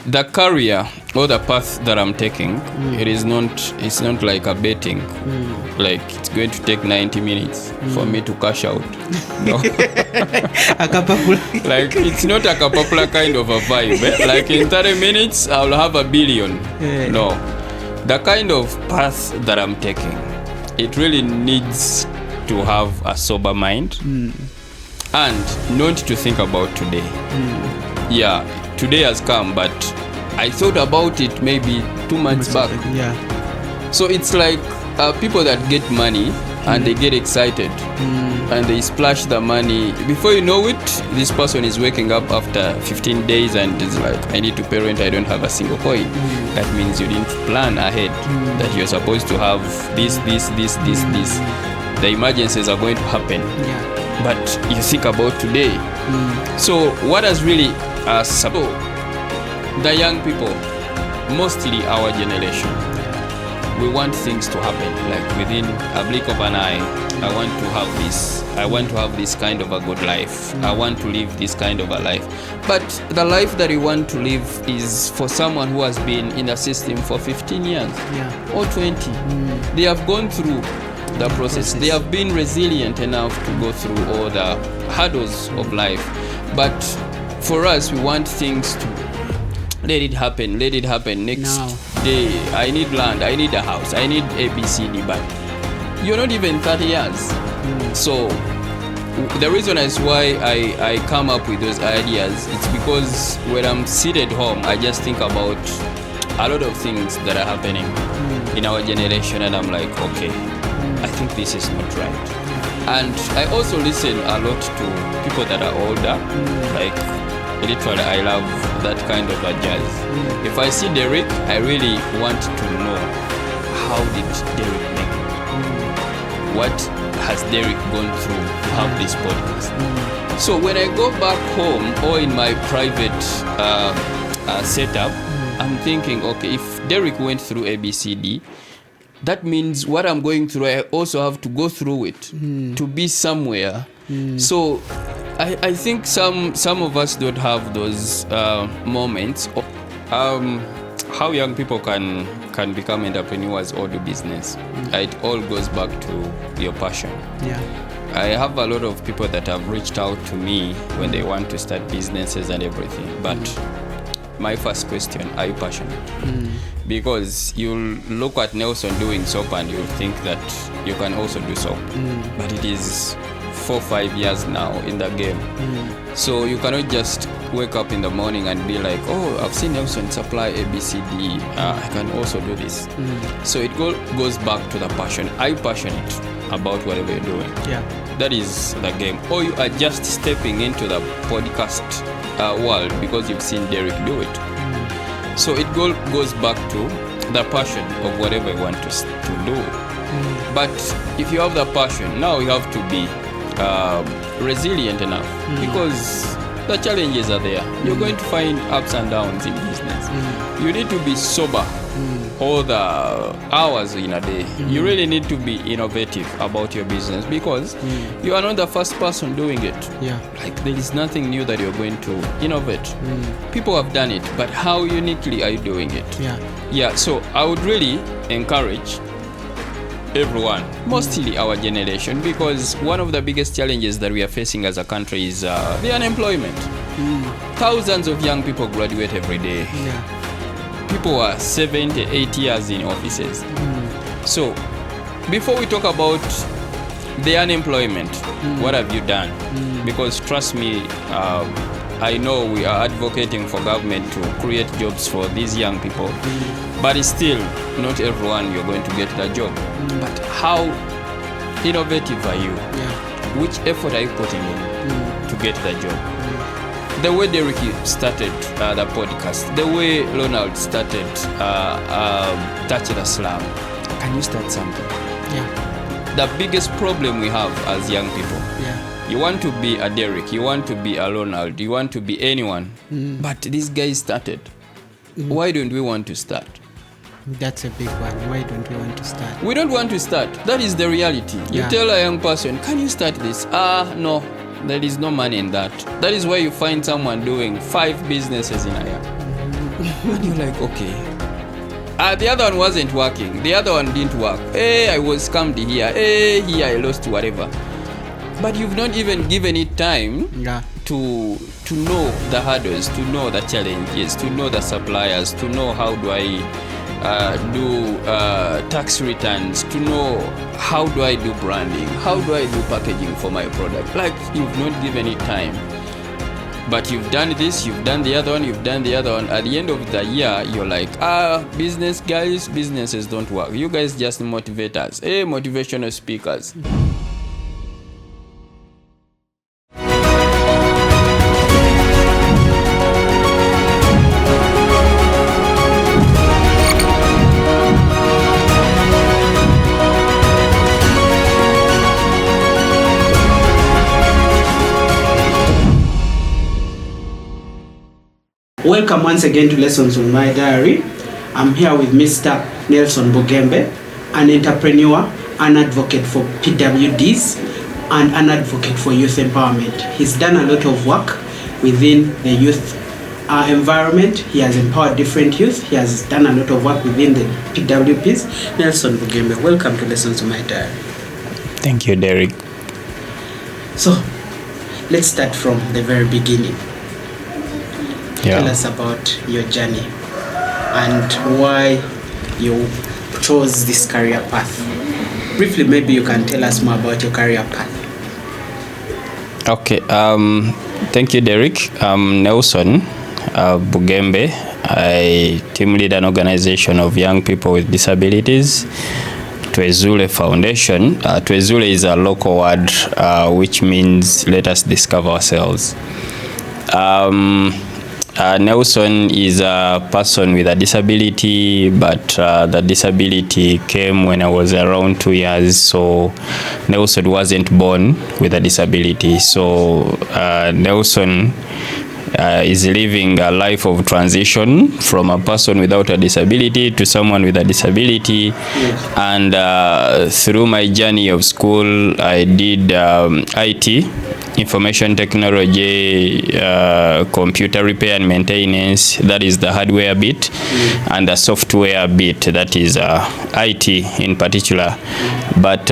the career or the path that I'm taking, it's not like a betting. Like it's going to take 90 minutes for me to cash out. No. Like it's not a kapapula kind of a vibe. Like in 30 minutes I'll have $1 billion. No. The kind of path that I'm taking, it really needs to have a sober mind and not to think about today. Yeah, today has come, but I thought about it maybe 2 months back. Yeah. So it's like people that get money and they get excited and they splash the money. Before you know it, this person is waking up after 15 days and is like, I need to pay rent, I don't have a single coin. That means you didn't plan ahead that you're supposed to have this. The emergencies are going to happen. Yeah. But you think about today. So what has really the young people, mostly our generation, we want things to happen like within a blink of an eye. I want to have this. I want to have this kind of a good life. I want to live this kind of a life. But the life that you want to live is for someone who has been in the system for 15 years or 20. They have gone through the process. They have been resilient enough to go through all the hurdles of life. But for us, we want things to let it happen next day. I need land, I need a house, I need ABCD, but you're not even 30 years. So the reason is why I come up with those ideas, it's because when I'm seated home, I just think about a lot of things that are happening in our generation, and I'm like, okay, I think this is not right. And I also listen a lot to people that are older, like literally I love that kind of a jazz. If I see Derek, I really want to know, how did Derek make it? What has Derek gone through to have this podcast? So when I go back home or in my private setup, I'm thinking, okay, if Derek went through ABCD, that means what I'm going through, I also have to go through it to be somewhere. So I think some of us don't have those moments. How young people can become entrepreneurs or do business. It all goes back to your passion. Yeah. I have a lot of people that have reached out to me when they want to start businesses and everything. But my first question, are you passionate? Because you'll look at Nelson doing soap and you'll think that you can also do soap. But it is 4-5 years now in the game. So you cannot just wake up in the morning and be like, oh, I've seen Nelson supply ABCD, I can also do this. So it goes back to the passion. Are you passionate about whatever you're doing? Yeah. That is the game. Or you are just stepping into the podcast world because you've seen Derek do it. So it goes back to the passion of whatever you want to do. But if you have the passion, now you have to be resilient enough because the challenges are there. You're going to find ups and downs in business. You need to be sober all the hours in a day. You really need to be innovative about your business because you are not the first person doing it. Yeah. Like there is nothing new that you're going to innovate. People have done it, but how uniquely are you doing it? Yeah. So I would really encourage everyone, mostly our generation, because one of the biggest challenges that we are facing as a country is the unemployment. Thousands of young people graduate every day. Yeah. People are 7 to 8 years in offices. So before we talk about the unemployment, what have you done? Because trust me, I know we are advocating for government to create jobs for these young people, but it's still not everyone you're going to get that job. But how innovative are you? Yeah. Which effort are you putting in to get that job? The way Derek started the podcast, the way Ronald started Touch the Slum, can you start something? Yeah. The biggest problem we have as young people, you want to be a Derek, you want to be a Ronald, you want to be anyone, but this guy started. Why don't we want to start? That's a big one. Why don't we want to start? We don't want to start. That is the reality. You tell a young person, can you start this? No, there is no money in that. That is why you find someone doing 5 businesses in a year. And you're like, okay. The other one wasn't working. The other one didn't work. Hey, I was scammed here. Hey, here I lost whatever. But you've not even given it time to know the hurdles, to know the challenges, to know the suppliers, to know how do I do tax returns, to know how do I do branding, how do I do packaging for my product. Like, you've not given it time. But you've done this, you've done the other one, you've done the other one. At the end of the year, you're like, business guys, businesses don't work. You guys just motivate us. Hey, motivational speakers. Welcome once again to Lessons on My Diary. I'm here with Mr. Nelson Bugembe, an entrepreneur, an advocate for PWDs, and an advocate for youth empowerment. He's done a lot of work within the youth environment. He has empowered different youth. He has done a lot of work within the PWPs. Nelson Bugembe, welcome to Lessons on My Diary. Thank you, Derek. So, let's start from the very beginning. Tell us about your journey and why you chose this career path. Briefly, maybe you can tell us more about your career path. Okay, thank you, Derek. I'm Nelson Bugembe. I team lead an organization of young people with disabilities, Twezuule Foundation. Twezuule is a local word which means let us discover ourselves. Nelson is a person with a disability, but the disability came when I was around 2 years, so Nelson wasn't born with a disability. So Nelson is living a life of transition from a person without a disability to someone with a disability. Yes. And through my journey of school, I did IT, information technology, computer repair and maintenance, that is the hardware bit, and the software bit, that is IT in particular. But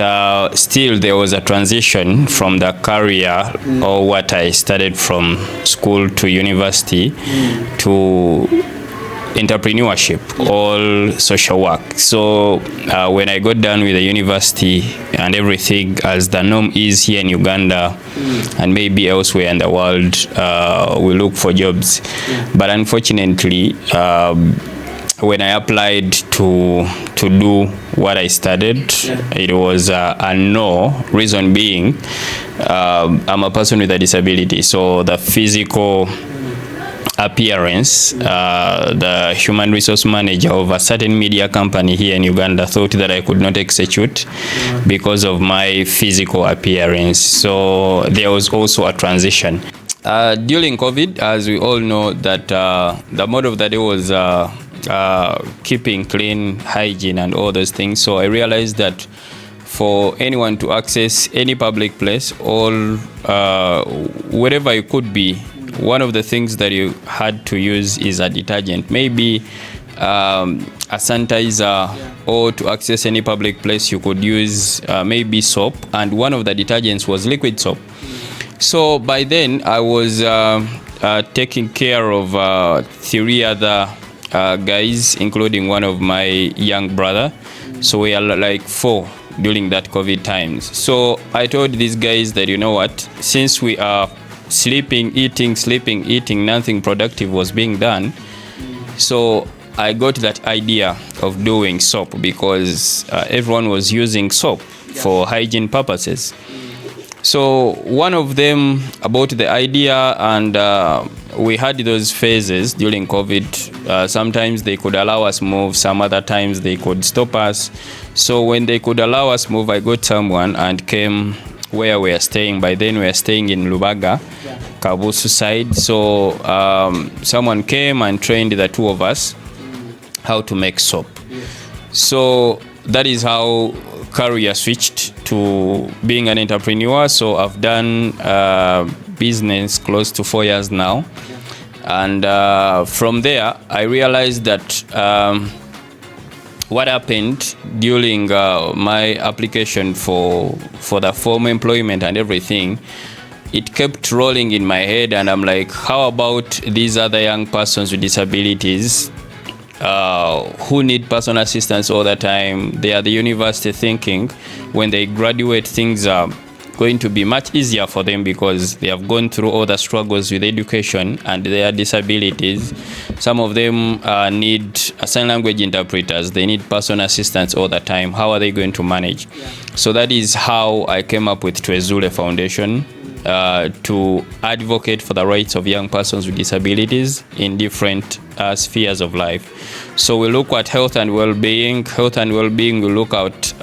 still there was a transition from the career or what I studied from school to university to entrepreneurship, all social work. So when I got done with the university and everything, as the norm is here in Uganda and maybe elsewhere in the world, we look for jobs. But unfortunately, when I applied to do what I studied, it was a no. Reason being, I'm a person with a disability, so the physical appearance, the human resource manager of a certain media company here in Uganda thought that I could not execute because of my physical appearance. So there was also a transition. During COVID, as we all know, that the mode of the day was keeping clean, hygiene and all those things. So I realized that for anyone to access any public place or wherever you could be, one of the things that you had to use is a detergent, maybe a sanitizer, or to access any public place you could use maybe soap, and one of the detergents was liquid soap. So by then I was taking care of 3 other guys, including one of my young brother. So we are like 4 during that COVID times. So I told these guys that, you know what, since we are sleeping, eating, nothing productive was being done. So I got that idea of doing soap because everyone was using soap for hygiene purposes. So one of them about the idea, and we had those phases during COVID. Sometimes they could allow us move, some other times they could stop us. So when they could allow us move, I got someone and came where we are staying. By then we are staying in Lubaga, Kabusu side. So someone came and trained the 2 of us how to make soap. So that is how career switched to being an entrepreneur. So I've done business close to 4 years now. And from there, I realized that what happened during my application for the formal employment and everything, it kept rolling in my head, and I'm like, how about these other young persons with disabilities who need personal assistance all the time? They are the university thinking when they graduate, things are going to be much easier for them because they have gone through all the struggles with education and their disabilities. Some of them need sign language interpreters. They need personal assistance all the time. How are they going to manage? Yeah. So that is how I came up with Twezuule Foundation, to advocate for the rights of young persons with disabilities in different spheres of life. So we look at health and well-being. Health and well-being, we look at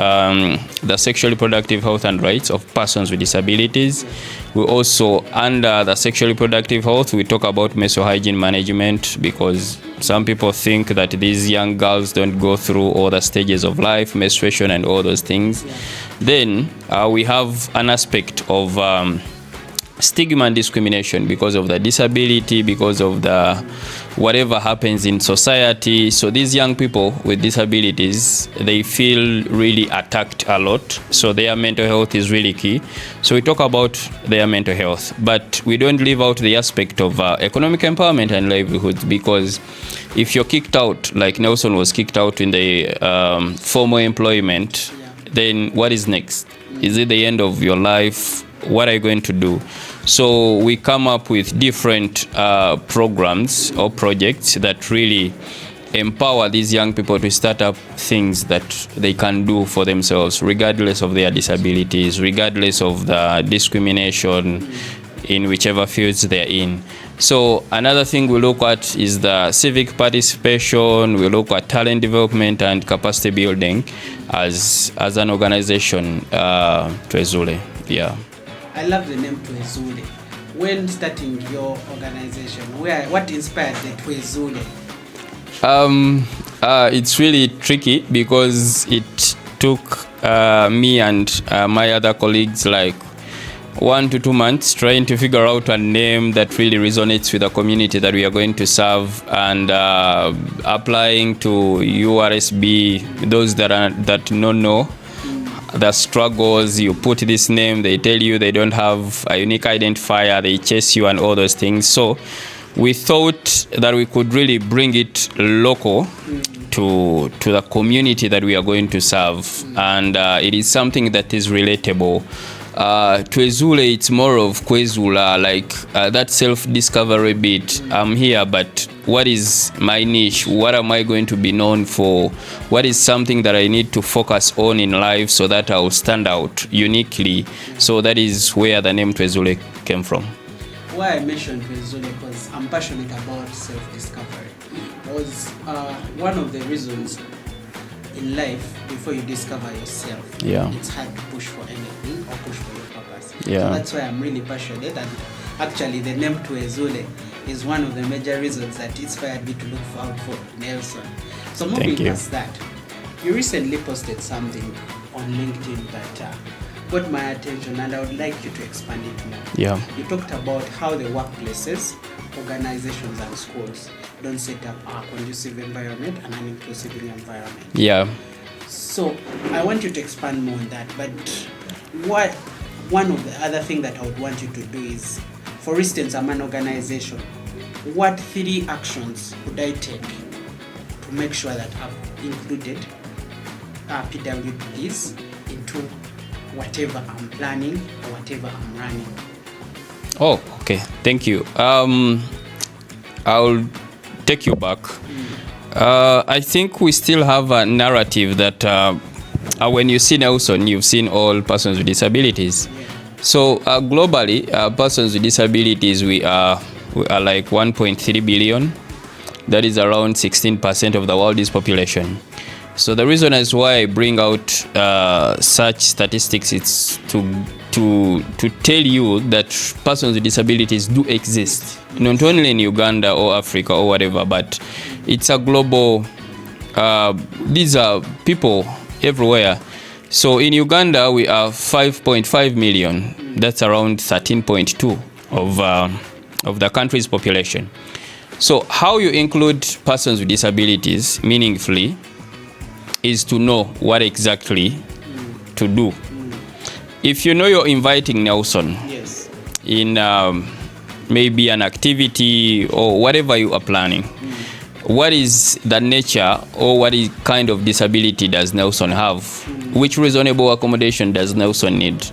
the sexually productive health and rights of persons with disabilities. We also, under the sexually productive health, we talk about menstrual hygiene management, because some people think that these young girls don't go through all the stages of life, menstruation and all those things. Then we have an aspect of stigma and discrimination because of the disability, because of the whatever happens in society. So these young people with disabilities, they feel really attacked a lot. So their mental health is really key. So we talk about their mental health, but we don't leave out the aspect of economic empowerment and livelihoods, because if you're kicked out, like Nelson was kicked out in the formal employment, then what is next? Is it the end of your life? What are you going to do? So we come up with different programs or projects that really empower these young people to start up things that they can do for themselves, regardless of their disabilities, regardless of the discrimination in whichever fields they're in. So another thing we look at is the civic participation. We look at talent development and capacity building as an organization, Twezuule. Yeah. I love the name Twezuule. When starting your organization, what inspired the Twezuule? It's really tricky because it took me and my other colleagues like 1 to 2 months trying to figure out a name that really resonates with the community that we are going to serve, and applying to URSB, those that don't know the struggles. You put this name, they tell you they don't have a unique identifier, they chase you and all those things. So we thought that we could really bring it local to the community that we are going to serve, and it is something that is relatable. Twezuule, it's more of Kwezula, like that self-discovery bit. I'm here, but what is my niche? What am I going to be known for? What is something that I need to focus on in life so that I'll stand out uniquely? So that is where the name Twezuule came from. Why I mentioned Twezuule, because I'm passionate about self-discovery. Was one of the reasons in life, before you discover yourself, it's hard to push for anything or push for your purpose. Yeah. So that's why I'm really passionate, and actually the name Twezuule is one of the major reasons that inspired me to look out for Nelson. So moving past that, you recently posted something on LinkedIn that got my attention, and I would like you to expand it more. Yeah. You talked about how the workplaces, organizations and schools don't set up a conducive environment and an inclusive environment. Yeah. So I want you to expand more on that. But one of the other things that I would want you to do is, for instance, I'm an organization. What 3 actions would I take to make sure that I've included PWDs into whatever I'm planning or whatever I'm running? Oh, okay. Thank you. I'll take you back. I think we still have a narrative that when you see Nelson, you've seen all persons with disabilities. So globally, persons with disabilities, we are like 1.3 billion. That is around 16% of the world's population. So the reason is why I bring out such statistics is to tell you that persons with disabilities do exist, not only in Uganda or Africa or whatever, but it's a global, these are people everywhere. So in Uganda, we are 5.5 million. That's around 13.2 of the country's population. So how you include persons with disabilities meaningfully is to know what exactly to do. If you know you're inviting Nelson in maybe an activity or whatever you are planning, what is the nature or what is kind of disability does Nelson have? Which reasonable accommodation does Nelson need?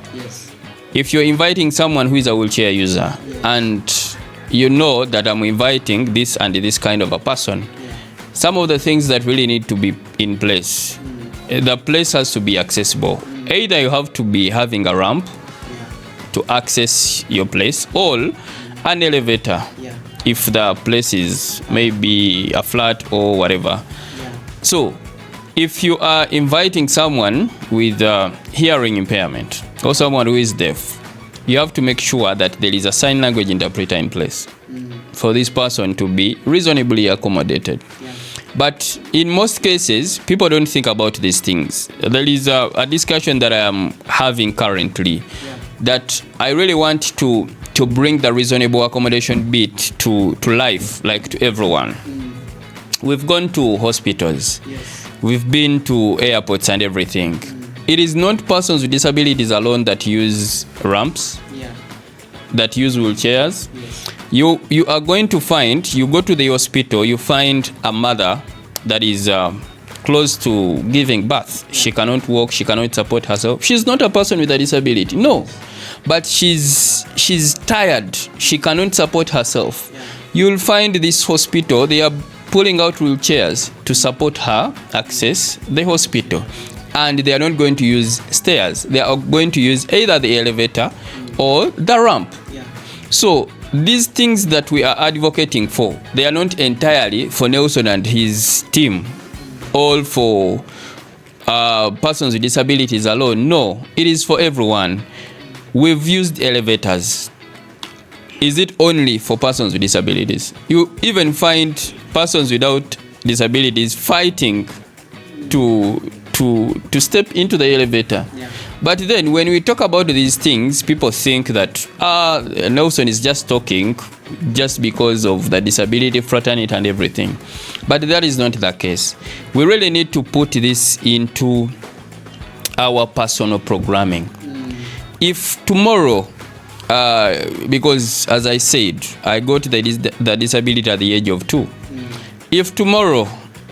If you're inviting someone who is a wheelchair user and you know that I'm inviting this and this kind of a person, some of the things that really need to be in place, the place has to be accessible. Either you have to be having a ramp to access your place or an elevator if the place is maybe a flat or whatever. So if you are inviting someone with hearing impairment or someone who is deaf, you have to make sure that there is a sign language interpreter in place for this person to be reasonably accommodated. But in most cases, people don't think about these things. There is a discussion that I am having currently that I really want to bring the reasonable accommodation bit to life, like to everyone. We've gone to hospitals. We've been to airports and everything. It is not persons with disabilities alone that use ramps, that use wheelchairs. You are going to find, you go to the hospital, you find a mother that is close to giving birth. She cannot walk, she cannot support herself. She's not a person with a disability, no. But she's tired, she cannot support herself. You'll find this hospital, they are pulling out wheelchairs to support her access the hospital. And they are not going to use stairs. They are going to use either the elevator or the ramp. So these things that we are advocating for, they are not entirely for Nelson and his team, all for persons with disabilities alone. No, it is for everyone. We've used elevators. Is it only for persons with disabilities? You even find persons without disabilities fighting to step into the elevator. But then when we talk about these things, people think that Nelson is just talking just because of the disability fraternity and everything. But that is not the case. We really need to put this into our personal programming. If tomorrow, because as I said, I got the disability at the age of 2. If tomorrow,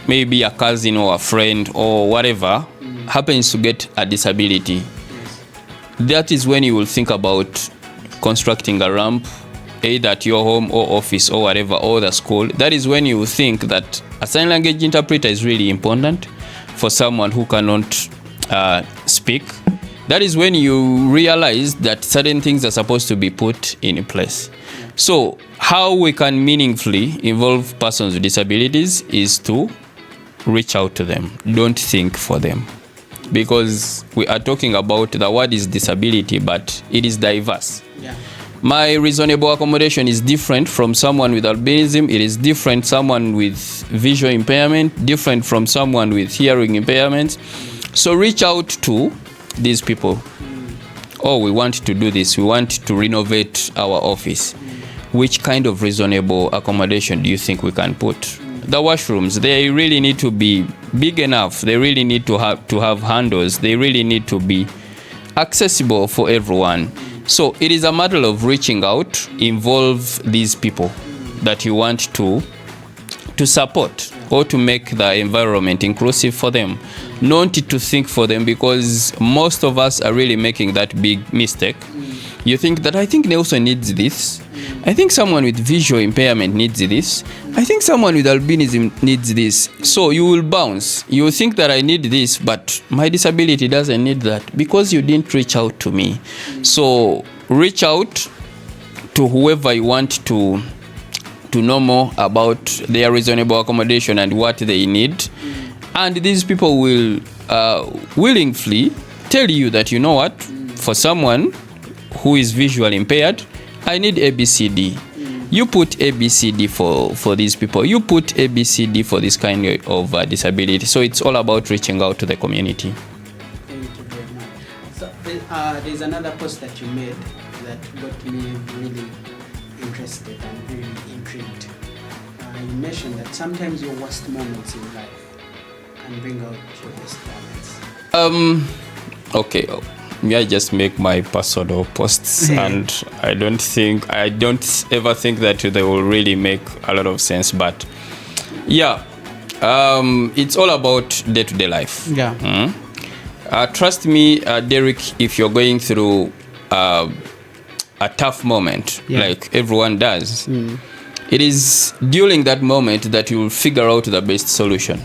maybe a cousin or a friend or whatever happens to get a disability, that is when you will think about constructing a ramp, either at your home or office or whatever, or the school. That is when you will think that a sign language interpreter is really important for someone who cannot speak. That is when you realize that certain things are supposed to be put in place. So how we can meaningfully involve persons with disabilities is to reach out to them. Don't think for them. Because we are talking about, the word is disability, but it is diverse. My reasonable accommodation is different from someone with albinism. It is different someone with visual impairment, different from someone with hearing impairment. So reach out to these people. Oh, we want to do this. We want to renovate our office. Which kind of reasonable accommodation do you think we can put? The washrooms, they really need to be big enough. They really need to have handles. They really need to be accessible for everyone. So it is a matter of reaching out, involve these people that you want to support or to make the environment inclusive for them. Not to think for them, because most of us are really making that big mistake. You think that I think Nelson needs this. I think someone with visual impairment needs this. I think someone with albinism needs this. So you will bounce. You will think that I need this, but my disability doesn't need that because you didn't reach out to me. So reach out to whoever you want to know more about their reasonable accommodation and what they need. And these people will willingly tell you that, you know what, for someone who is visually impaired, I need ABCD. You put ABCD for these people. You put ABCD for this kind of disability. So it's all about reaching out to the community. Thank you very much. So there's another post that you made that got me really interested and really intrigued. you mentioned that sometimes your worst moments in life can bring out your best talents. Okay. I just make my personal posts, and I don't ever think that they will really make a lot of sense. But yeah, it's all about day-to-day life. Yeah. Trust me, Derek, if you're going through a tough moment, like everyone does, it is during that moment that you will figure out the best solution.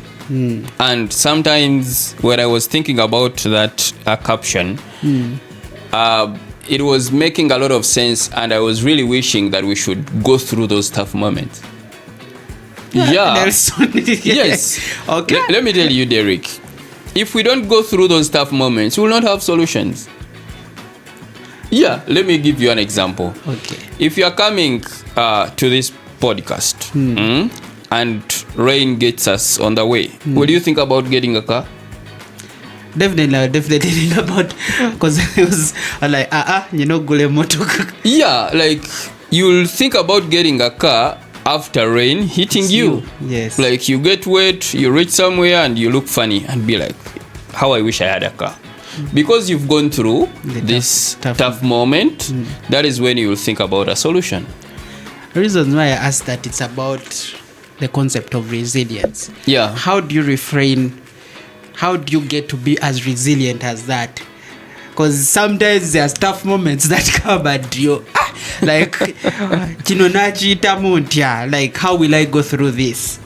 And sometimes when I was thinking about that caption, it was making a lot of sense, and I was really wishing that we should go through those tough moments. Yeah. Nelson. Yes. Okay. Let me tell you, Derek, if we don't go through those tough moments, we will not have solutions. Yeah, let me give you an example. Okay. If you are coming to this podcast, and rain gets us on the way, what do you think about getting a car? Definitely think about, because I was like, gule motoka. Yeah, like you'll think about getting a car after rain hitting you. Yes. Like you get wet, you reach somewhere and you look funny and be like, how I wish I had a car. Because you've gone through this tough moment, that is when you will think about a solution. The reason why I asked that, it's about the concept of resilience. Yeah. How do you get to be as resilient as that? Because sometimes there's tough moments that come and you like like, how will I go through this?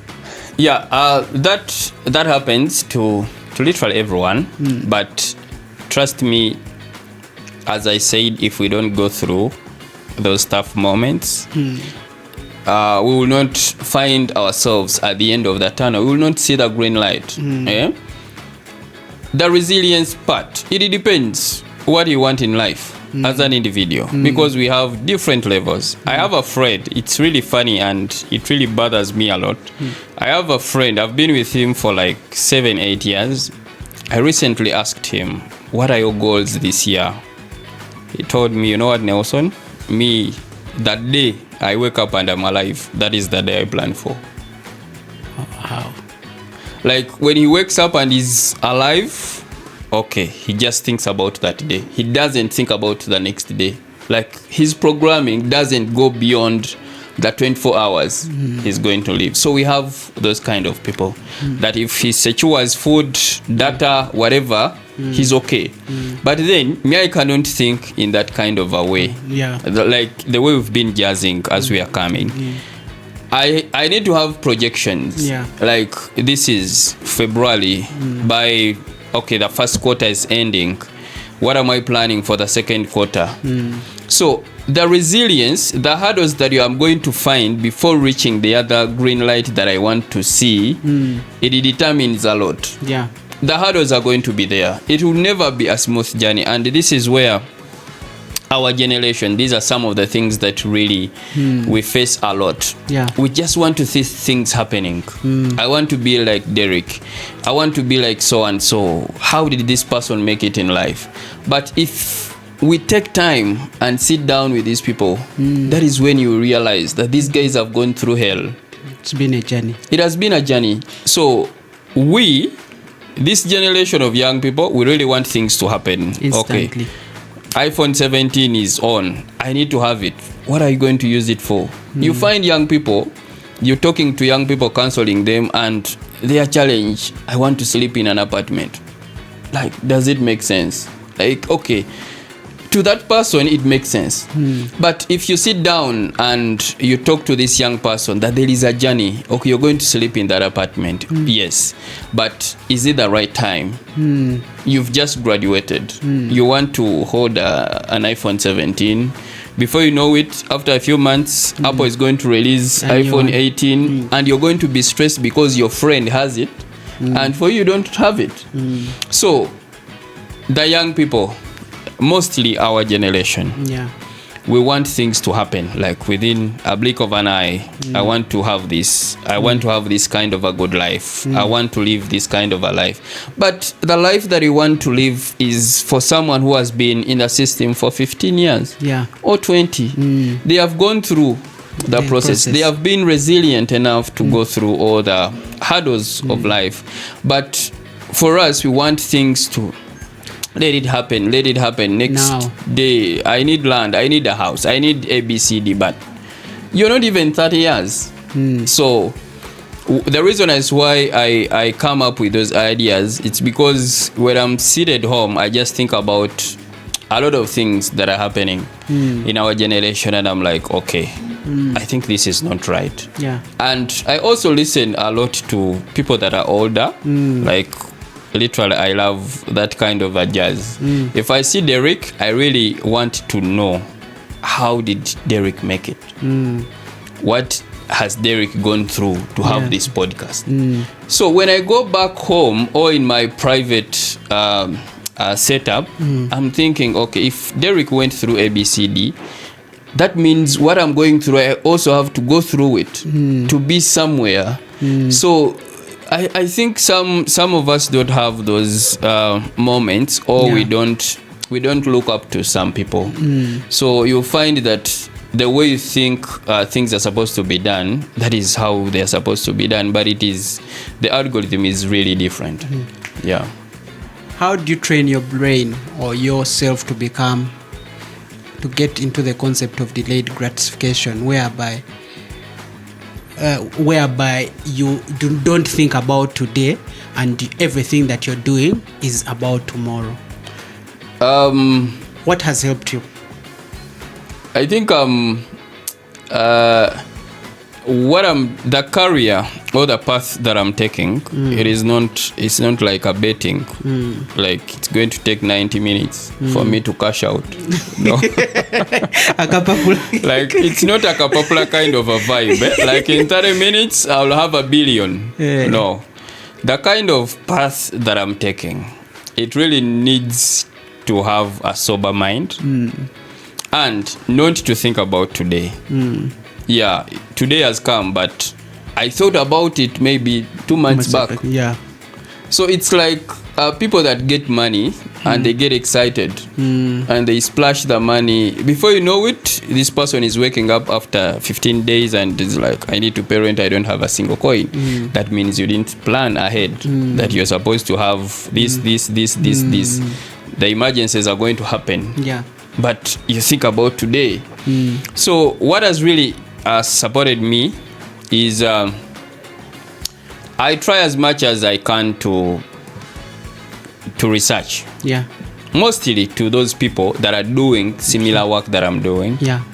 Yeah, that happens to literally everyone. But trust me, as I said, if we don't go through those tough moments, we will not find ourselves at the end of the tunnel. We will not see the green light. The resilience part, it depends what you want in life as an individual, because we have different levels. I have a friend, it's really funny and it really bothers me a lot. I have a friend, I've been with him for like 7-8 years. I recently asked him, what are your goals this year? He told me, you know what, Nelson, me, that day I wake up and I'm alive, that is the day I plan for. Wow. Like when he wakes up and is alive, okay, he just thinks about that day. He doesn't think about the next day. Like his programming doesn't go beyond the 24 hours he's going to live. So we have those kind of people that if he secures food, data, whatever, he's okay. But then me, I cannot think in that kind of a way. Yeah. Like the way we've been jazzing as we are coming. I need to have projections. Yeah. Like this is February. By the first quarter is ending. What am I planning for the second quarter? So the resilience, the hurdles that I'm going to find before reaching the other green light that I want to see, it determines a lot. Yeah. The hurdles are going to be there. It will never be a smooth journey, and this is where our generation, these are some of the things that really we face a lot. Yeah. We just want to see things happening. I want to be like Derek. I want to be like so and so. How did this person make it in life? But if we take time and sit down with these people, that is when you realize that these guys have gone through hell. It's been a journey. It has been a journey. So this generation of young people, we really want things to happen instantly. Okay. iPhone 17 is on. I need to have it. What are you going to use it for? You find young people, you're talking to young people, counseling them, and their challenge, I want to sleep in an apartment. Like, does it make sense? Like, okay, to that person, it makes sense. But if you sit down and you talk to this young person that there is a journey, okay, you're going to sleep in that apartment. Yes. But is it the right time? You've just graduated. You want to hold an iPhone 17. Before you know it, after a few months, Apple is going to release iPhone 18, and you're going to be stressed because your friend has it, and for you don't have it. So, the young people, mostly our generation, we want things to happen like within a blink of an eye. I want to have this. I want to have this kind of a good life. I want to live this kind of a life. But the life that you want to live is for someone who has been in the system for 15 years or 20. They have gone through the process. They have been resilient enough to go through all the hurdles of life. But for us, we want things to let it happen next day. I need land, I need a house, I need ABCD, but you're not even 30 years. So the reason is why I come up with those ideas, it's because when I'm seated home, I just think about a lot of things that are happening in our generation, and I'm like, okay, I think this is not right. Yeah. And I also listen a lot to people that are older, like literally I love that kind of a jazz. If I see Derek, I really want to know, how did Derek make it? What has Derek gone through to have this podcast? So when I go back home or in my private setup, I'm thinking, okay, if Derek went through ABCD, that means what I'm going through, I also have to go through it to be somewhere. So I think some of us don't have those moments, or we don't look up to some people. So you'll find that the way you think things are supposed to be done, that is how they're supposed to be done, but the algorithm is really different. Yeah. How do you train your brain or yourself to get into the concept of delayed gratification, whereby you don't think about today and everything that you're doing is about tomorrow? What has helped you? I think the career or the path that I'm taking, it's not like a betting, like it's going to take 90 minutes for me to cash out. No. Like it's not a Kapapula kind of a vibe. Like in 30 minutes I'll have $1 billion. No. The kind of path that I'm taking, it really needs to have a sober mind and not to think about today. Yeah, today has come, but I thought about it maybe 2 months back. Yeah. So it's like people that get money and they get excited and they splash the money. Before you know it, this person is waking up after 15 days and is like, I need to pay rent, I don't have a single coin. That means you didn't plan ahead that you're supposed to have this. The emergencies are going to happen. Yeah. But you think about today. So what has really supported me is I try as much as I can to research. Yeah. Mostly to those people that are doing similar work that I'm doing. Yeah.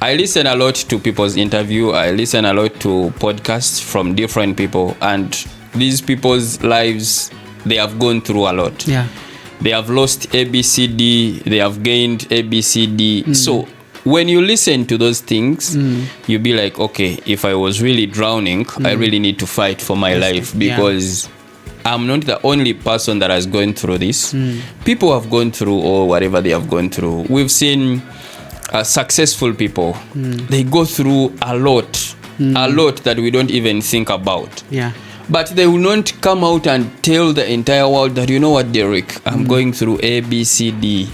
I listen a lot to people's interview. I listen a lot to podcasts from different people, and these people's lives, they have gone through a lot. Yeah. They have lost ABCD, they have gained ABCD. So when you listen to those things, you'll be like, okay, if I was really drowning, I really need to fight for my life, because I'm not the only person that has gone through this. People have gone through or whatever they have gone through. We've seen successful people. They go through a lot that we don't even think about. Yeah. But they will not come out and tell the entire world that, you know what, Derek, I'm going through ABCD.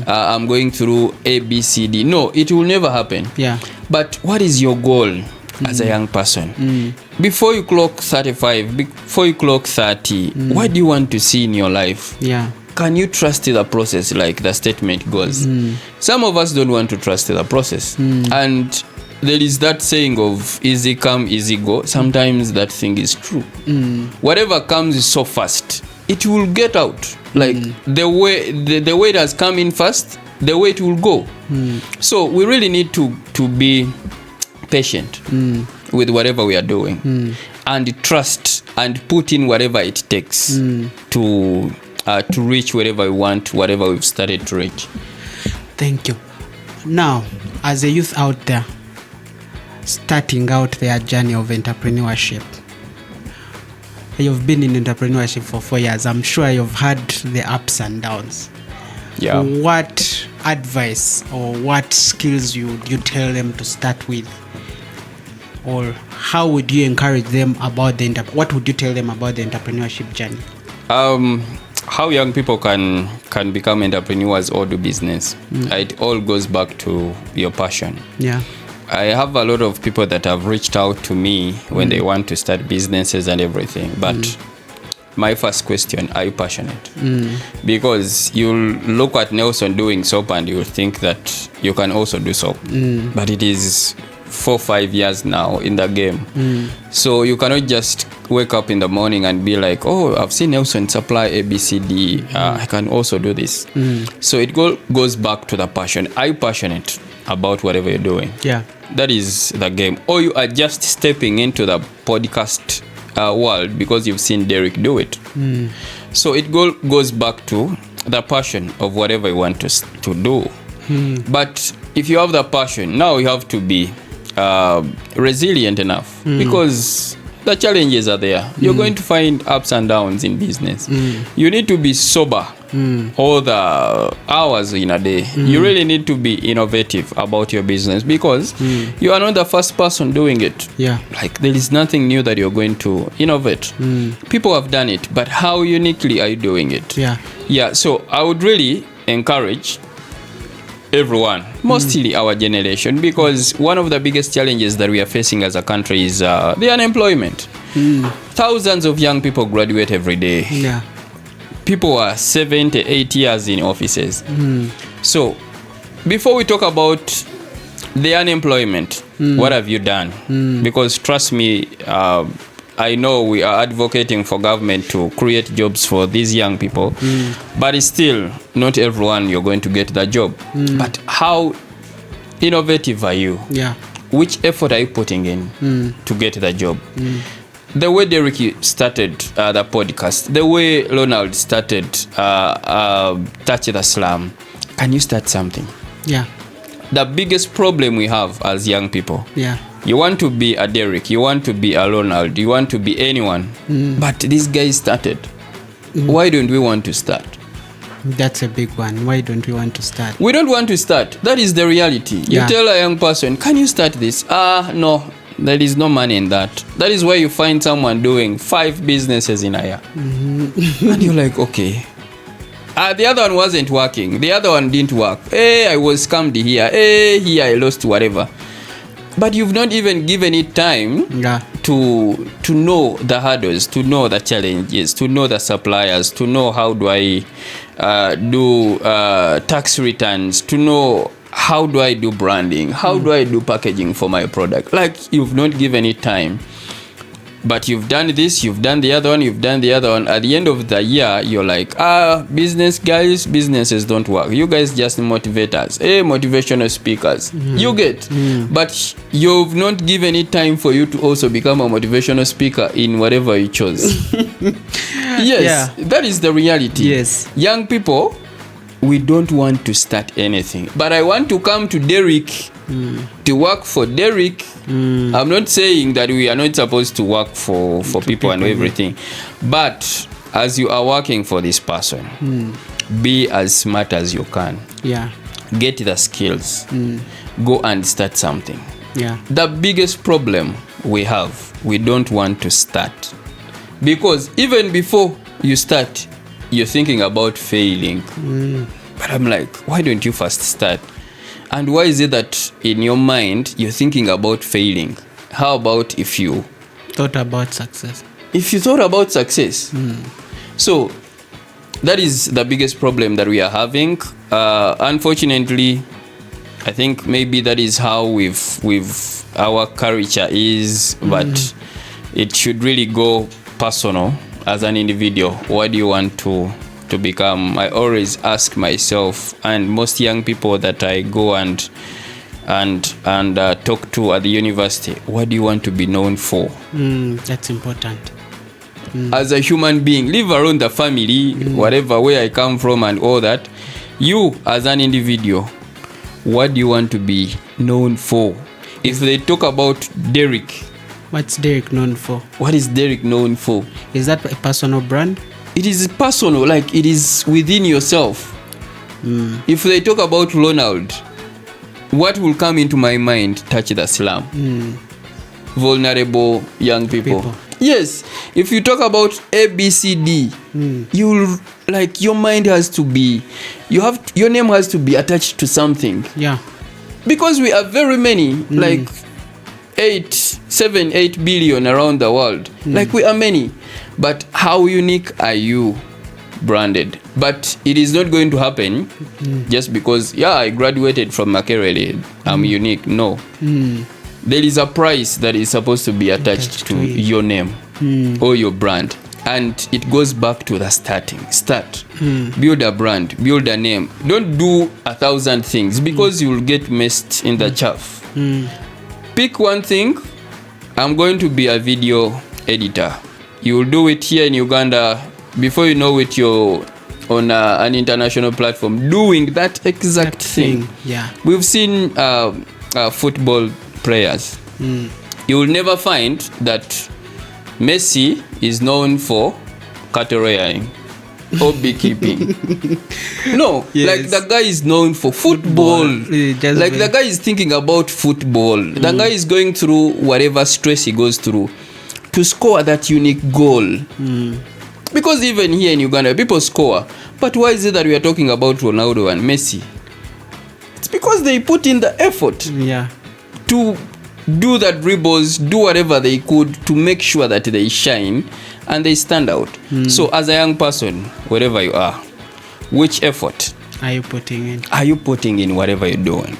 I'm going through ABCD. No, it will never happen. Yeah. But what is your goal as a young person? Before you clock 35, before you clock 30, what do you want to see in your life? Yeah. Can you trust the process, like the statement goes? Some of us don't want to trust the process. And there is that saying of easy come, easy go. Sometimes that thing is true. Whatever comes is so fast, it will get out. Like the way it has come in fast, the way it will go. So we really need to be patient with whatever we are doing, and trust and put in whatever it takes to reach wherever we want, whatever we've started to reach. Thank you. Now, as a youth out there starting out their journey of entrepreneurship, you've been in entrepreneurship for 4 years. I'm sure you've had the ups and downs. Yeah. What advice or what skills you tell them to start with, or how would you encourage them about what would you tell them about the entrepreneurship journey? How young people can become entrepreneurs or do business. It all goes back to your passion. Yeah. I have a lot of people that have reached out to me when they want to start businesses and everything. But my first question, are you passionate? Because you'll look at Nelson doing soap and you'll think that you can also do soap. But it is 4-5 years now in the game. So you cannot just wake up in the morning and be like, oh, I've seen Nelson supply ABCD. I can also do this. So it goes back to the passion. Are you passionate about whatever you're doing? Yeah. That is the game. Or you are just stepping into the podcast world because you've seen Derek do it. So it goes back to the passion of whatever you want to do. But if you have the passion, now you have to be resilient enough because the challenges are there. You're going to find ups and downs in business. You need to be sober all the hours in a day. You really need to be innovative about your business because you are not the first person doing it. Yeah. Like there is nothing new that you're going to innovate. People have done it, but how uniquely are you doing it? Yeah. So I would really encourage everyone, mostly our generation, because one of the biggest challenges that we are facing as a country is the unemployment. Thousands of young people graduate every day. Yeah. People are 7 to 8 years in offices. So before we talk about the unemployment, what have you done? Because trust me, I know we are advocating for government to create jobs for these young people, but it's still not everyone you're going to get the job. But how innovative are you? Yeah. Which effort are you putting in to get the job? The way Derek started the podcast, the way Ronald started Touch the Slum, can you start something? Yeah. The biggest problem we have as young people. Yeah. You want to be a Derek, you want to be a Ronald, you want to be anyone. But this guy started. Why don't we want to start? That's a big one. Why don't we want to start? We don't want to start. That is the reality. You tell a young person, can you start this? No, there is no money in that. That is why you find someone doing 5 businesses in a year. And you're like, okay. The other one wasn't working. The other one didn't work. Hey, I was scammed here. Hey, here I lost whatever. But you've not even given it time to know the hurdles, to know the challenges, to know the suppliers, to know how do I do tax returns, to know how do I do branding, how do I do packaging for my product. Like you've not given it time. But you've done this, you've done the other one, you've done the other one. At the end of the year, you're like, business guys, businesses don't work. You guys just motivate us. Hey, motivational speakers. You get. But you've not given it time for you to also become a motivational speaker in whatever you chose. Yes, that is the reality. Yes. Young people, we don't want to start anything. But I want to come to Derek to work for Derek. I'm not saying that we are not supposed to work for people and everything. But as you are working for this person, be as smart as you can. Yeah. Get the skills. Go and start something. Yeah. The biggest problem we have, we don't want to start. Because even before you start, you're thinking about failing. But I'm like, why don't you first start? And why is it that in your mind you're thinking about failing? How about if you thought about success? If you thought about success. So that is the biggest problem that we are having. Unfortunately, I think maybe that is how we've our culture is, but it should really go personal as an individual. What do you want to become? I always ask myself, and most young people that I go and talk to at the university, what do you want to be known for? That's important. As a human being, leave alone the family, whatever, where I come from and all that. You as an individual, what do you want to be known for? If they talk about Derek, what's Derek known for? What is Derek known for? Is that a personal brand? It is personal, like it is within yourself. If they talk about Ronald, what will come into my mind? Touch the Slum. Vulnerable young people. Yes. If you talk about ABCD, you'll like your mind has to be, your name has to be attached to something. Yeah. because we are very many, like 8 billion around the world. Like we are many. But how unique are you branded? But it is not going to happen just because, I graduated from Makerere, I'm unique. No. There is a price that is supposed to be attached to your name or your brand. And it goes back to the start. Build a brand, build a name. Don't do 1,000 things because you will get messed in the chaff. Pick one thing. I'm going to be a video editor. You will do it here in Uganda. Before you know it, you're on an international platform doing that exact thing. Yeah. We've seen football players. You will never find that Messi is known for cattle rearing or beekeeping. No, like the guy is known for football. Like the guy is thinking about football. The guy is going through whatever stress he goes through to score that unique goal. Because even here in Uganda, people score. But why is it that we are talking about Ronaldo and Messi? It's because they put in the effort to do the dribbles, do whatever they could to make sure that they shine and they stand out. So as a young person, wherever you are, which effort are you putting in? Are you putting in whatever you're doing?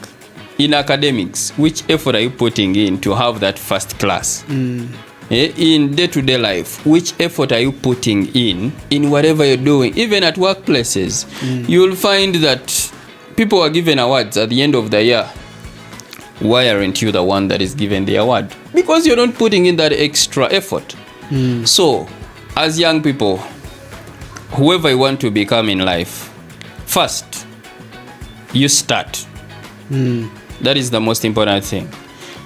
In academics, which effort are you putting in to have that first class? In day-to-day life, which effort are you putting in whatever you're doing? Even at workplaces, you'll find that people are given awards at the end of the year. Why aren't you the one that is given the award? Because you're not putting in that extra effort. So, as young people, whoever you want to become in life, first, you start. That is the most important thing.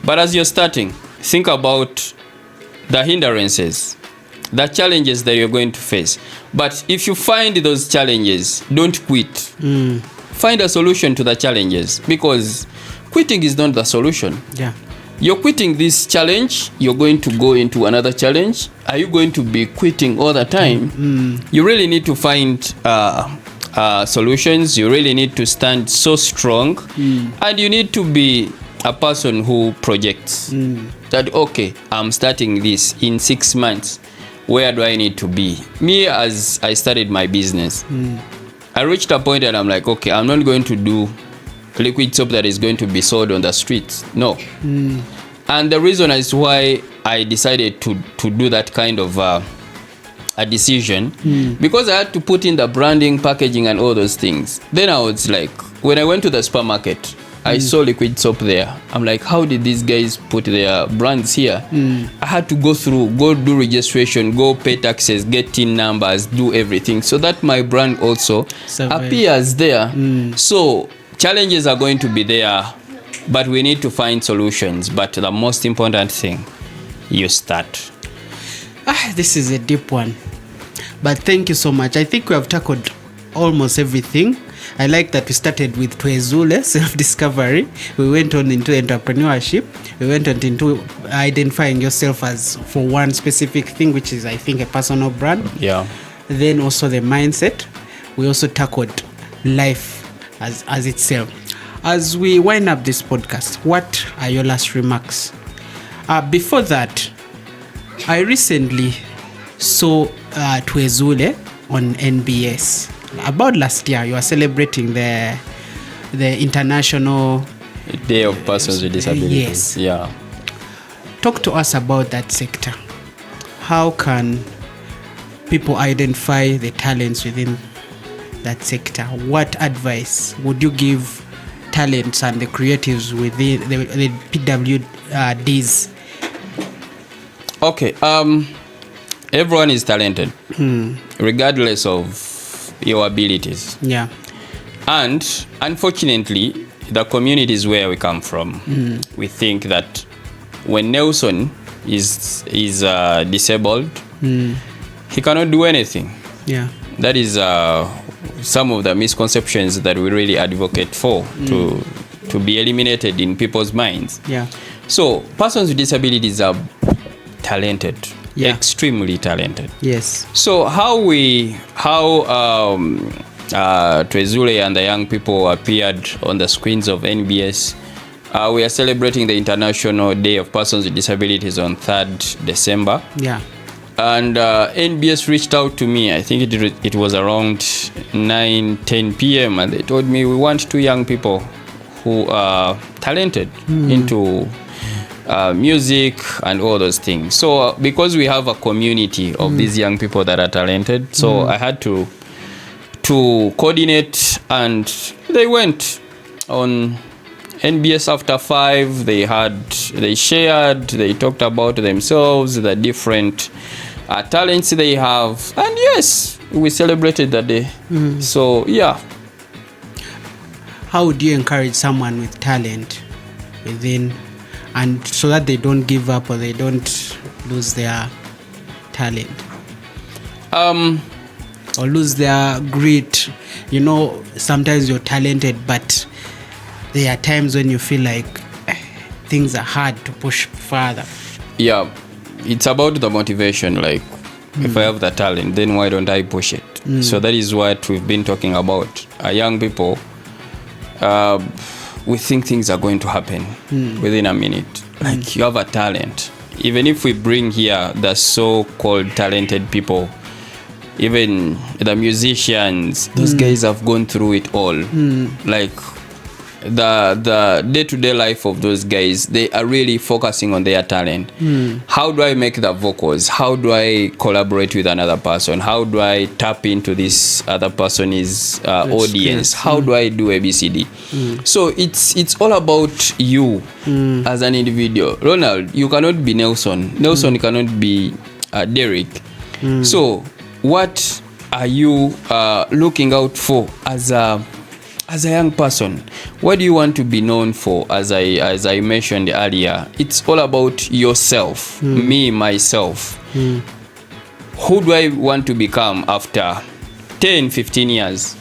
But as you're starting, think about the hindrances, the challenges that you're going to face. But if you find those challenges, don't quit. Find a solution to the challenges, because quitting is not the solution. You're quitting this challenge, you're going to go into another challenge. Are you going to be quitting all the time? You really need to find solutions. You really need to stand so strong. And you need to be a person who projects that, okay, I'm starting this in 6 months. Where do I need to be? Me, as I started my business, I reached a point and I'm like, okay, I'm not going to do liquid soap that is going to be sold on the streets. No. And the reason is why I decided to do that kind of a decision, because I had to put in the branding, packaging and all those things. Then I was like, when I went to the supermarket, I saw liquid soap there. I'm like, how did these guys put their brands here? I had to go do registration, go pay taxes, get TIN numbers, do everything so that my brand also appears there. So challenges are going to be there, but we need to find solutions. But the most important thing, you start. This is a deep one, but thank you so much. I think we have tackled almost everything. I like that we started with Twezuule, self-discovery. We went on into entrepreneurship. We went on into identifying yourself as for one specific thing, which is, I think, a personal brand. Then also the mindset. We also tackled life as itself. As we wind up this podcast, what are your last remarks? Before that, I recently saw Twezuule on NBS. About last year, you are celebrating the International Day of Persons with Disabilities. Yes. Talk to us about that sector. How can people identify the talents within that sector? What advice would you give talents and the creatives within the PWDs? Okay. Everyone is talented, regardless of your abilities. And unfortunately, the communities where we come from, we think that when Nelson is disabled, he cannot do anything. That is some of the misconceptions that we really advocate for to be eliminated in people's minds. So persons with disabilities are talented. Extremely talented. So how Twezuule and the young people appeared on the screens of NBS We are celebrating the International Day of Persons with Disabilities on 3rd December. Yeah. And NBS reached out to me. I think it was around 9-10 p.m. and they told me we want 2 young people who are talented into music and all those things. So because we have a community of these young people that are talented, so I had to coordinate, and they went on NBS after 5. They shared, they talked about themselves, the different talents they have, and yes, we celebrated that day. So yeah. How would you encourage someone with talent within, and so that they don't give up or they don't lose their talent or lose their grit? You know, sometimes you're talented, but there are times when you feel like things are hard to push further. Yeah, it's about the motivation. Like, if I have the talent, then why don't I push it? So that is what we've been talking about. Young people, we think things are going to happen within a minute. Like, you have a talent. Even if we bring here the so-called talented people, even the musicians, those guys have gone through it all. Like, the day-to-day life of those guys, they are really focusing on their talent. How do I make the vocals? How do I collaborate with another person? How do I tap into this other person's audience? How do I do ABCD? So it's all about you as an individual. Ronald, you cannot be Nelson. Nelson cannot be Derek. So what are you looking out for as a young person? What do you want to be known for? As I mentioned earlier, it's all about yourself. Me, myself. Who do I want to become after 10-15 years?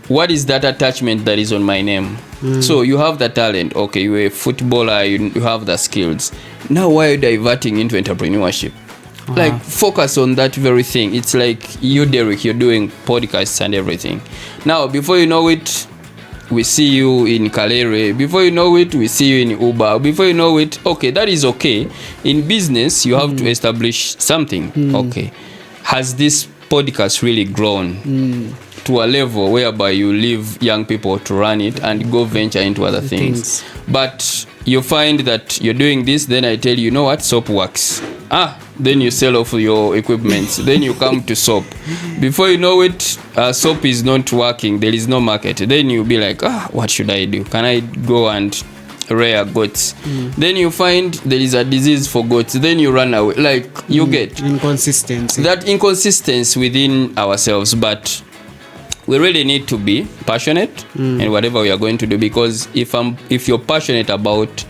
What is that attachment that is on my name? So you have the talent. Okay, you're a footballer, you have the skills. Now why are you diverting into entrepreneurship? Like, focus on that very thing. It's like you, Derek, you're doing podcasts and everything. Now, before you know it, we see you in Kalere. Before you know it, we see you in Uber. Before you know it, okay, that is okay. In business, you have to establish something. Okay, has this podcast really grown to a level whereby you leave young people to run it and go venture into other things? But you find that you're doing this, then I tell you, you know what, soap works. Then you sell off your equipment. Then you come to soap. Before you know it, soap is not working. There is no market. Then you'll be like, what should I do? Can I go and rear goats? Then you find there is a disease for goats. Then you run away. Like, you get inconsistency. That inconsistency within ourselves. But we really need to be passionate in whatever we are going to do, because if you're passionate about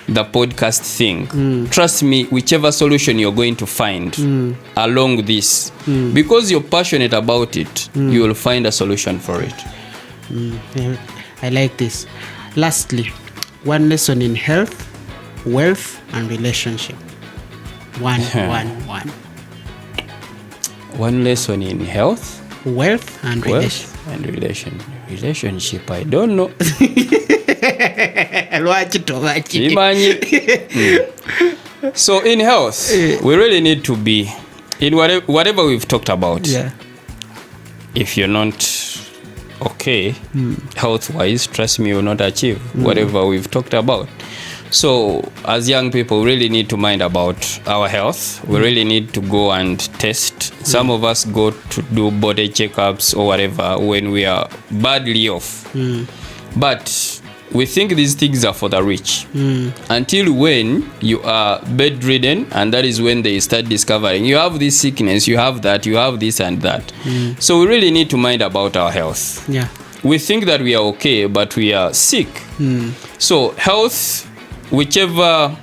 the podcast thing, trust me, whichever solution you're going to find along this, because you're passionate about it, you will find a solution for it. I like this. Lastly, one lesson in health, wealth, and relationship. One. One lesson in health, wealth, and relationship. I don't know. So in health, we really need to be in whatever we've talked about. If you're not okay health wise, trust me, you will not achieve whatever we've talked about. So as young people, we really need to mind about our health. We really need to go and test. Some of us go to do body checkups or whatever when we are badly off. But we think these things are for the rich until when you are bedridden, and that is when they start discovering you have this sickness, you have that, you have this and that. So we really need to mind about our health. We think that we are okay, but we are sick. So health, whichever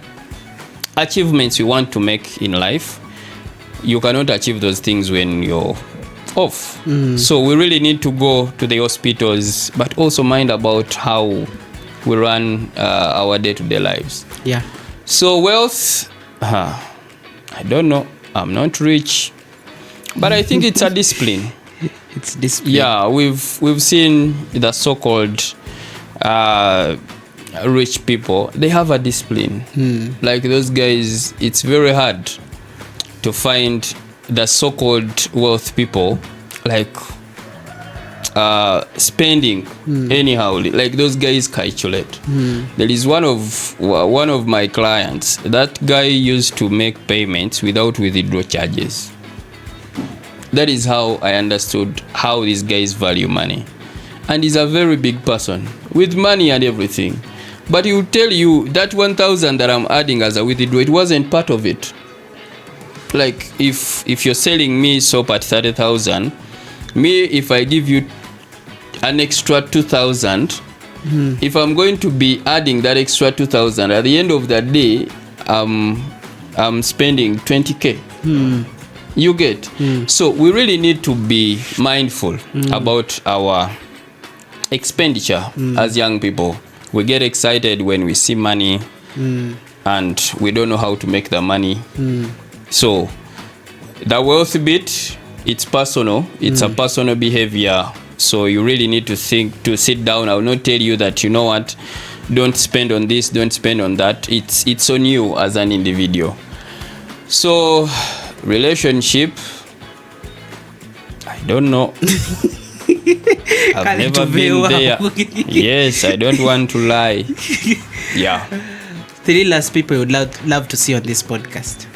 achievements you want to make in life, you cannot achieve those things when you're off. So we really need to go to the hospitals, but also mind about how we run our day-to-day lives. So wealth, I don't know. I'm not rich, but I think it's a discipline. It's discipline. We've seen the so-called rich people, they have a discipline. Like those guys, it's very hard to find the so-called wealth people like spending anyhow. Like those guys calculate. There is one of my clients. That guy used to make payments without withdrawal charges. That is how I understood how these guys value money. And he's a very big person with money and everything. But he will tell you that 1,000 that I'm adding as a withdrawal, it wasn't part of it. Like if you're selling me soap at 30,000, me, if I give you an extra 2,000, if I'm going to be adding that extra 2,000, at the end of the day, I'm spending 20K. You get? So we really need to be mindful about our expenditure as young people. We get excited when we see money and we don't know how to make the money. So the wealth bit, it's personal. It's a personal behavior. So you really need to sit down. I will not tell you that, you know what, don't spend on this, don't spend on that. It's on you as an individual. So relationship, I don't know. I've never been there. Yes, I don't want to lie. Yeah. 3 last people would love to see on this podcast.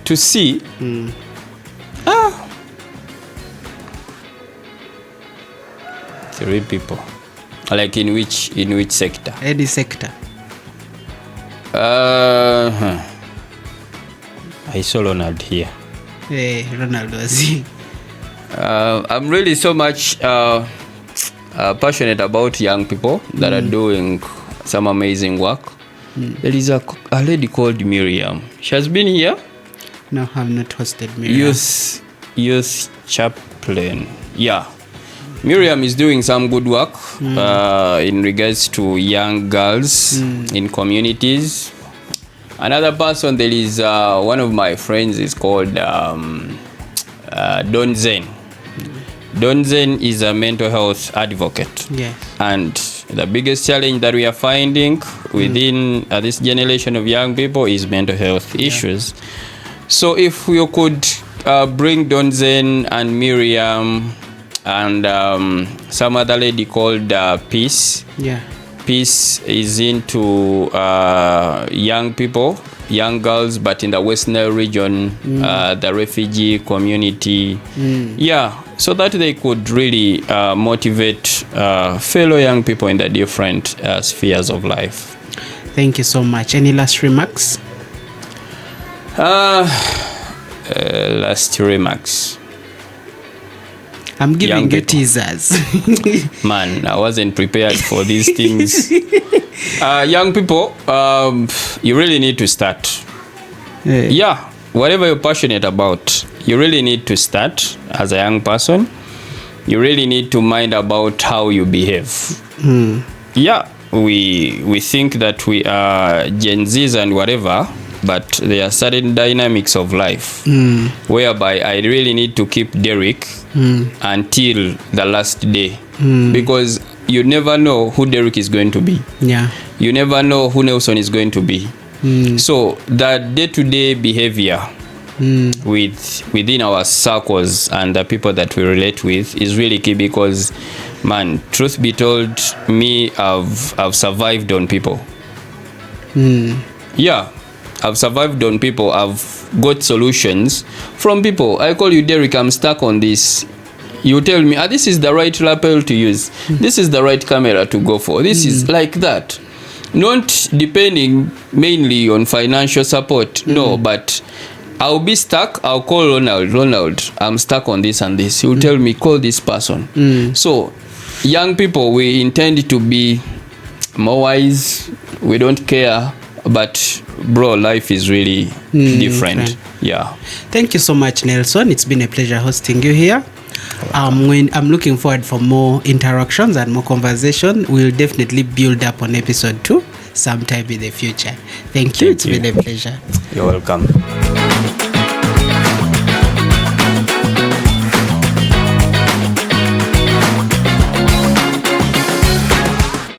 To see? 3 people. Like in which sector? Any sector. I saw Ronald here. Hey, Ronald was here. I'm really so much passionate about young people that are doing some amazing work. There is a lady called Miriam. She has been here. No, I have not hosted Miriam. Youth chaplain. Yeah. Miriam is doing some good work in regards to young girls in communities. Another person, there is one of my friends is called Don Zen. Don Zen is a mental health advocate. Yes. And the biggest challenge that we are finding within this generation of young people is mental health issues. So if you could bring Don Zen and Miriam and some other lady called Peace. Yeah. Peace is into young people, young girls, but in the Western region, the refugee community. Yeah, so that they could really motivate fellow young people in the different spheres of life. Thank you so much. Any last remarks? Last remarks. I'm giving you teasers. Man, I wasn't prepared for these things. Young people, you really need to start. Yeah, whatever you're passionate about, you really need to start as a young person. You really need to mind about how you behave. Yeah, we think that we are Gen Zs and whatever, but there are certain dynamics of life whereby I really need to keep Derek until the last day, because you never know who Derek is going to be. Yeah. You never know who Nelson is going to be. So that day-to-day behavior within our circles and the people that we relate with is really key, because, man, truth be told, me, I've survived on people. Yeah, I've survived on people. I've got solutions from people. I call you, Derek, I'm stuck on this. You tell me, this is the right lapel to use. This is the right camera to go for. This is like that. Not depending mainly on financial support. No, but I'll be stuck. I'll call Ronald, I'm stuck on this and this. He'll tell me, call this person. So, young people, we intend to be more wise. We don't care. But, bro, life is really different. Yeah. Thank you so much, Nelson. It's been a pleasure hosting you here. I'm looking forward for more interactions and more conversation. We'll definitely build up on episode 2 sometime in the future. Thank you. It's been a pleasure. You're welcome.